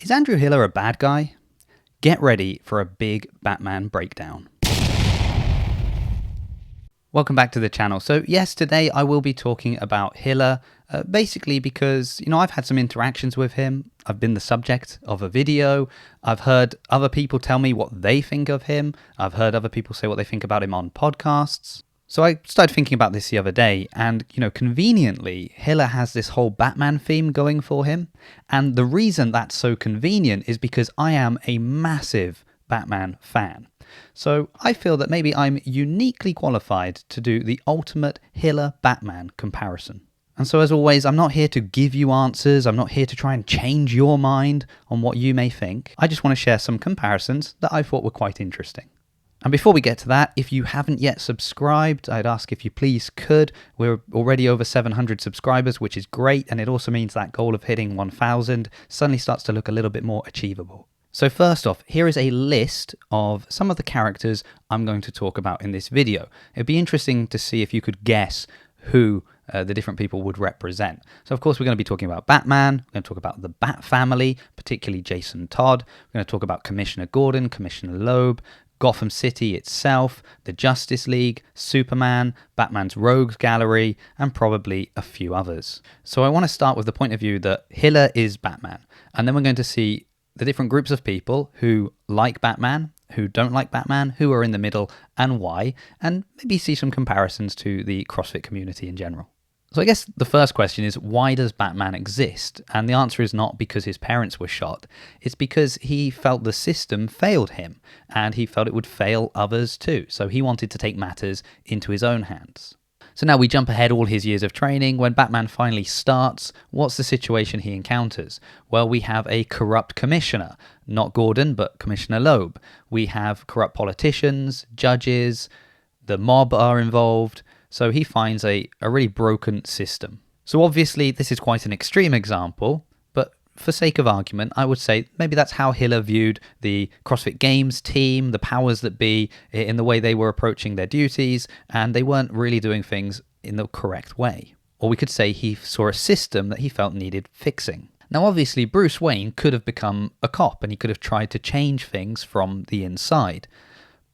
Is Andrew Hiller a bad guy? Get ready for a big Batman breakdown. Welcome back to the channel. So yes, today I will be talking about Hiller, basically because, I've had some interactions with him. I've been the subject of a video. I've heard other people tell me what they think of him. I've heard other people say what they think about him on podcasts. So I started thinking about this the other day, and, conveniently, Hiller has this whole Batman theme going for him. And the reason that's so convenient is because I am a massive Batman fan. So I feel that maybe I'm uniquely qualified to do the ultimate Hiller-Batman comparison. And so as always, I'm not here to give you answers. I'm not here to try and change your mind on what you may think. I just want to share some comparisons that I thought were quite interesting. And before we get to that, if you haven't yet subscribed, I'd ask if you please could. We're already over 700 subscribers, which is great. And it also means that goal of hitting 1,000 suddenly starts to look a little bit more achievable. So first off, here is a list of some of the characters I'm going to talk about in this video. It'd be interesting to see if you could guess who the different people would represent. So of course we're going to be talking about Batman, we're going to talk about the Bat family, particularly Jason Todd, we're going to talk about Commissioner Gordon, Commissioner Loeb, Gotham City itself, the Justice League, Superman, Batman's Rogues Gallery, and probably a few others. So I want to start with the point of view that Hiller is Batman, and then we're going to see the different groups of people who like Batman, who don't like Batman, who are in the middle, and why, and maybe see some comparisons to the CrossFit community in general. So I guess the first question is, why does Batman exist? And the answer is not because his parents were shot. It's because he felt the system failed him, and he felt it would fail others too. So he wanted to take matters into his own hands. So now we jump ahead all his years of training. When Batman finally starts, what's the situation he encounters? Well, we have a corrupt commissioner, not Gordon, but Commissioner Loeb. We have corrupt politicians, judges, the mob are involved. So he finds a really broken system. So obviously this is quite an extreme example, but for sake of argument, I would say maybe that's how Hiller viewed the CrossFit Games team, the powers that be, in the way they were approaching their duties, and they weren't really doing things in the correct way. Or we could say he saw a system that he felt needed fixing. Now obviously Bruce Wayne could have become a cop and he could have tried to change things from the inside.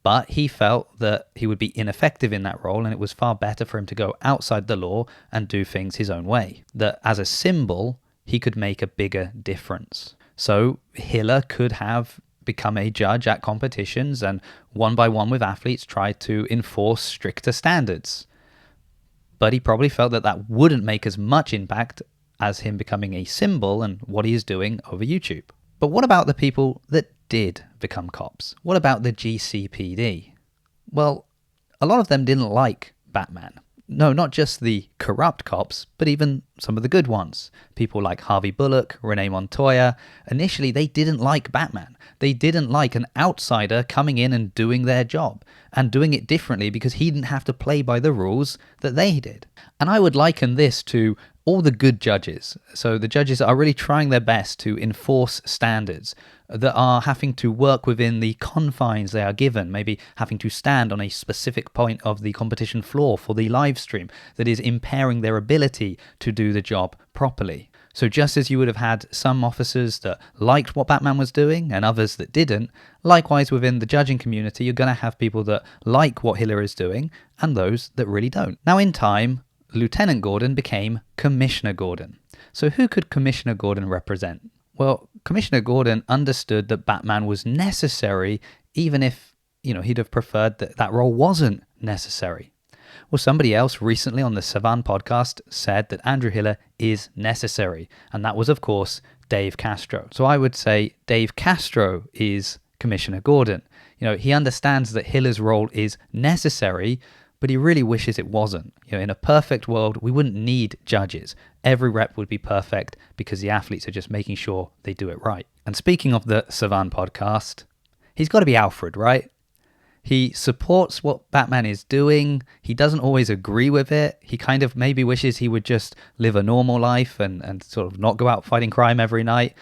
But he felt that he would be ineffective in that role, and it was far better for him to go outside the law and do things his own way. That as a symbol, he could make a bigger difference. So Hiller could have become a judge at competitions and one by one with athletes tried to enforce stricter standards. But he probably felt that that wouldn't make as much impact as him becoming a symbol and what he is doing over YouTube. But what about the people that did become cops? What about the GCPD? Well, a lot of them didn't like Batman. No, not just the corrupt cops, but even some of the good ones. People like Harvey Bullock, Renee Montoya. Initially, they didn't like Batman. They didn't like an outsider coming in and doing their job, and doing it differently because he didn't have to play by the rules that they did. And I would liken this to all the good judges. So the judges that are really trying their best to enforce standards, that are having to work within the confines they are given, maybe having to stand on a specific point of the competition floor for the live stream that is impairing their ability to do the job properly. So just as you would have had some officers that liked what Batman was doing and others that didn't, likewise within the judging community, you're going to have people that like what Hiller is doing and those that really don't. Now in time, Lieutenant Gordon became Commissioner Gordon. So who could Commissioner Gordon represent? Well, Commissioner Gordon understood that Batman was necessary, even if, he'd have preferred that that role wasn't necessary. Well, somebody else recently on the Savan podcast said that Andrew Hiller is necessary, and that was, of course, Dave Castro. So I would say Dave Castro is Commissioner Gordon. He understands that Hiller's role is necessary, but he really wishes it wasn't. In a perfect world, we wouldn't need judges. Every rep would be perfect because the athletes are just making sure they do it right. And speaking of the Savan podcast, he's got to be Alfred, right? He supports what Batman is doing. He doesn't always agree with it. He kind of maybe wishes he would just live a normal life and sort of not go out fighting crime every night.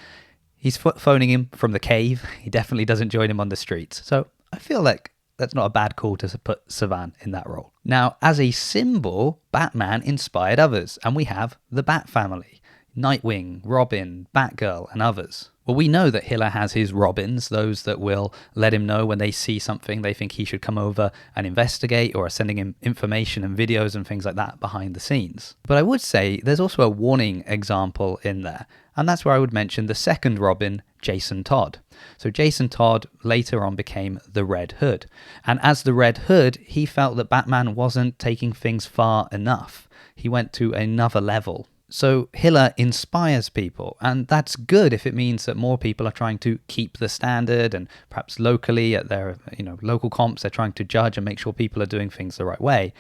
He's phoning him from the cave. He definitely doesn't join him on the streets. So I feel like that's not a bad call to put Savan in that role. Now, as a symbol, Batman inspired others, and we have the Bat family. Nightwing, Robin, Batgirl, and others. Well, we know that Hiller has his Robins, those that will let him know when they see something they think he should come over and investigate, or are sending him information and videos and things like that behind the scenes. But I would say there's also a warning example in there, and that's where I would mention the second Robin, Jason Todd. So Jason Todd later on became the Red Hood. And as the Red Hood, he felt that Batman wasn't taking things far enough. He went to another level. So Hiller inspires people, and that's good if it means that more people are trying to keep the standard, and perhaps locally at their local comps they're trying to judge and make sure people are doing things the right way.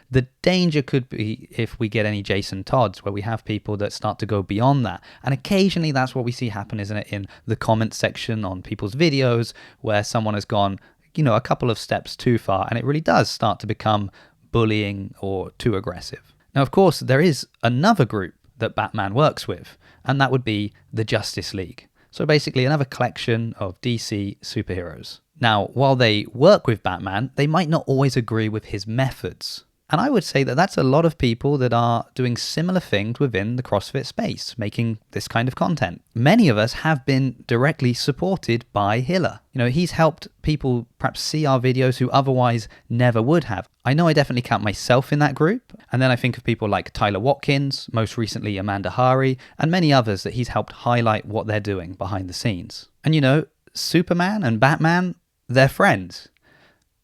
The danger could be if we get any Jason Todds, where we have people that start to go beyond that. And occasionally that's what we see happen, isn't it, in the comments section on people's videos, where someone has gone, a couple of steps too far, and it really does start to become bullying or too aggressive. Now, of course, there is another group that Batman works with, and that would be the Justice League. So basically another collection of DC superheroes. Now, while they work with Batman, they might not always agree with his methods. And I would say that that's a lot of people that are doing similar things within the CrossFit space, making this kind of content. Many of us have been directly supported by Hiller. He's helped people perhaps see our videos who otherwise never would have. I know I definitely count myself in that group. And then I think of people like Tyler Watkins, most recently Amanda Hari, and many others that he's helped highlight what they're doing behind the scenes. And Superman and Batman, they're friends,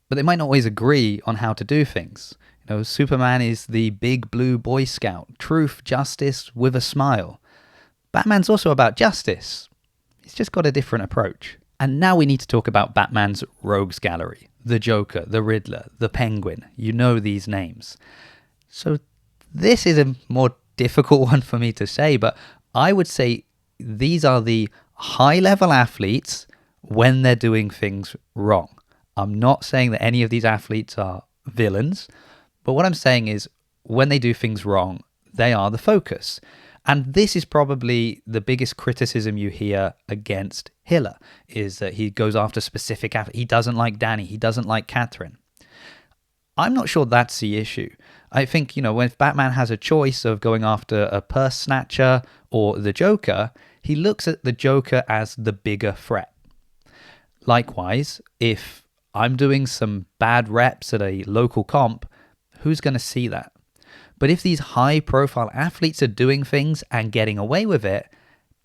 but they might not always agree on how to do things. Superman is the big blue Boy Scout, truth, justice with a smile. Batman's also about justice. He's just got a different approach. And now we need to talk about Batman's rogues gallery. The Joker, the Riddler, the Penguin. You know these names. So this is a more difficult one for me to say, but I would say these are the high-level athletes when they're doing things wrong. I'm not saying that any of these athletes are villains, but what I'm saying is when they do things wrong, they are the focus. And this is probably the biggest criticism you hear against Hiller, is that he goes after specific athletes. He doesn't like Danny. He doesn't like Catherine. I'm not sure that's the issue. I think, when Batman has a choice of going after a purse snatcher or the Joker, he looks at the Joker as the bigger threat. Likewise, if I'm doing some bad reps at a local comp, who's going to see that? But if these high-profile athletes are doing things and getting away with it,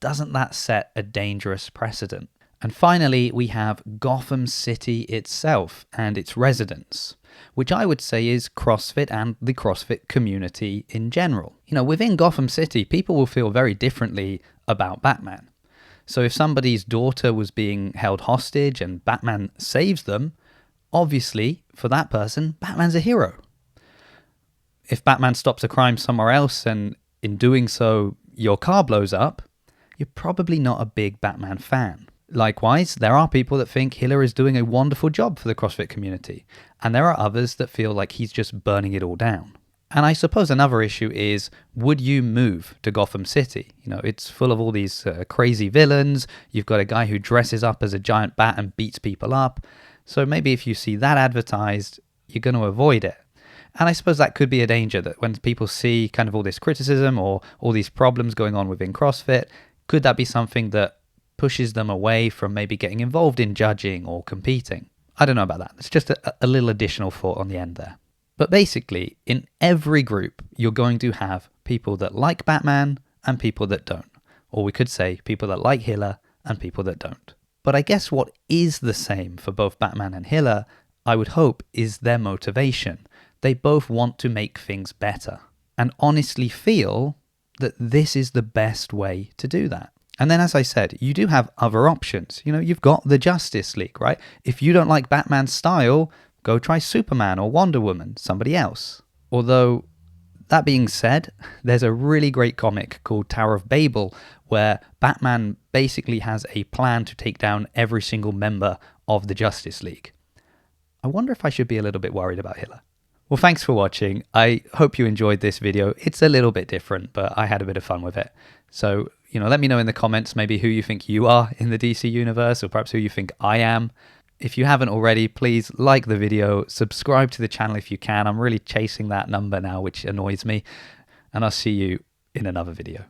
doesn't that set a dangerous precedent? And finally, we have Gotham City itself and its residents, which I would say is CrossFit and the CrossFit community in general. Within Gotham City, people will feel very differently about Batman. So if somebody's daughter was being held hostage and Batman saves them, obviously, for that person, Batman's a hero. If Batman stops a crime somewhere else and in doing so your car blows up, you're probably not a big Batman fan. Likewise, there are people that think Hiller is doing a wonderful job for the CrossFit community, and there are others that feel like he's just burning it all down. And I suppose another issue is, would you move to Gotham City? It's full of all these crazy villains. You've got a guy who dresses up as a giant bat and beats people up. So maybe if you see that advertised, you're going to avoid it. And I suppose that could be a danger, that when people see kind of all this criticism or all these problems going on within CrossFit, could that be something that pushes them away from maybe getting involved in judging or competing? I don't know about that. It's just a little additional thought on the end there. But basically, in every group, you're going to have people that like Batman and people that don't. Or we could say people that like Hiller and people that don't. But I guess what is the same for both Batman and Hiller, I would hope, is their motivation. They both want to make things better and honestly feel that this is the best way to do that. And then, as I said, you do have other options. You've got the Justice League, right? If you don't like Batman's style, go try Superman or Wonder Woman, somebody else. Although, that being said, there's a really great comic called Tower of Babel where Batman basically has a plan to take down every single member of the Justice League. I wonder if I should be a little bit worried about Hiller. Well, thanks for watching. I hope you enjoyed this video. It's a little bit different, but I had a bit of fun with it. So, let me know in the comments maybe who you think you are in the DC universe, or perhaps who you think I am. If you haven't already, please like the video, subscribe to the channel if you can. I'm really chasing that number now, which annoys me. And I'll see you in another video.